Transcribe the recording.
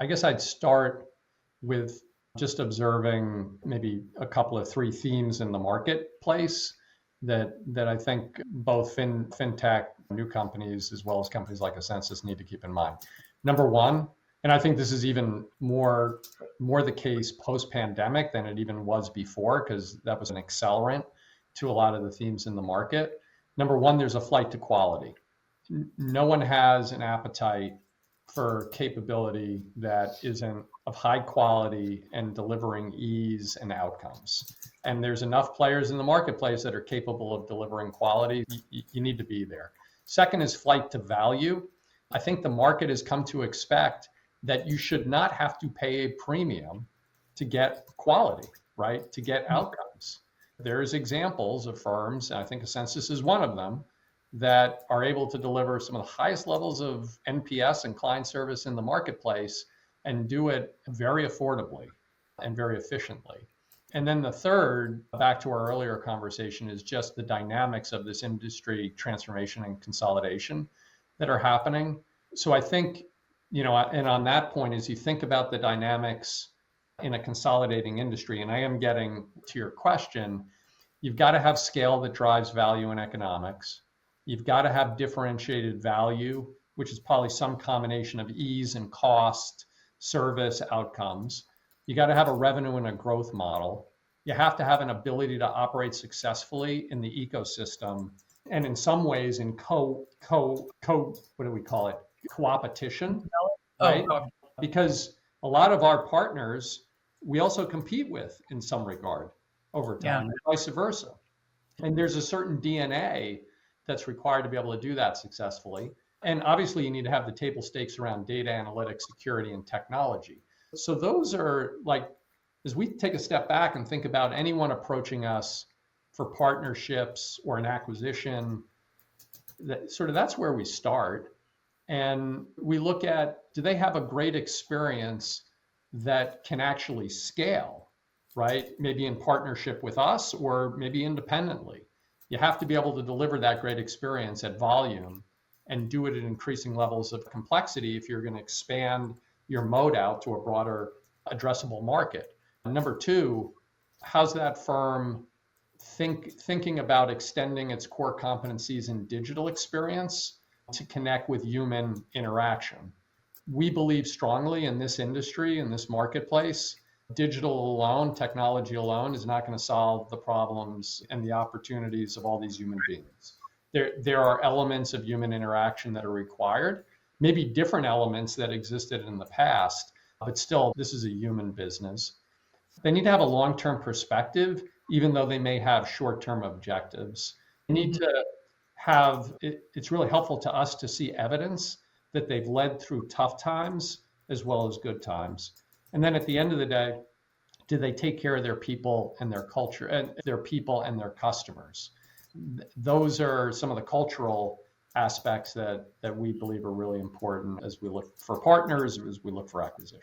I guess I'd start with just observing maybe a couple of three themes in the marketplace that I think both fintech, new companies, as well as companies like Ascensus need to keep in mind. Number one, and I think this is even more the case post-pandemic than it even was before, because that was an accelerant to a lot of the themes in the market. Number one, there's a flight to quality. No one has an appetite for capability that isn't of high quality and delivering ease and outcomes. And there's enough players in the marketplace that are capable of delivering quality. You need to be there. Second is flight to value. I think the market has come to expect that you should not have to pay a premium to get quality, right? To get outcomes. There's examples of firms, and I think Ascensus is one of them, that are able to deliver some of the highest levels of NPS and client service in the marketplace and do it very affordably and very efficiently. And then the third, back to our earlier conversation, is just the dynamics of this industry transformation and consolidation that are happening. So I think, and on that point, as you think about the dynamics in a consolidating industry, and I am getting to your question, you've got to have scale that drives value and economics. You've got to have differentiated value, which is probably some combination of ease and cost, service outcomes. You got to have a revenue and a growth model. You have to have an ability to operate successfully in the ecosystem, and in some ways in what do we call it? Co-opetition, right? Because a lot of our partners, we also compete with in some regard over time, and vice versa. And there's a certain DNA that's required to be able to do that successfully. And obviously you need to have the table stakes around data analytics, security, and technology. So those are like, as we take a step back and think about anyone approaching us for partnerships or an acquisition, that's where we start. And we look at, do they have a great experience that can actually scale, right? Maybe in partnership with us or maybe independently. You have to be able to deliver that great experience at volume and do it at increasing levels of complexity if you're going to expand your mode out to a broader addressable market. Number two, how's that firm thinking about extending its core competencies in digital experience to connect with human interaction? We believe strongly in this industry, in this marketplace, digital alone, technology alone is not going to solve the problems and the opportunities of all these human beings. There are elements of human interaction that are required, maybe different elements that existed in the past, but still, this is a human business. They need to have a long-term perspective, even though they may have short-term objectives. They need to have, it's really helpful to us to see evidence that they've led through tough times as well as good times. And then at the end of the day, do they take care of their people and their culture and their people and their customers? Those are some of the cultural aspects that we believe are really important as we look for partners, as we look for acquisition.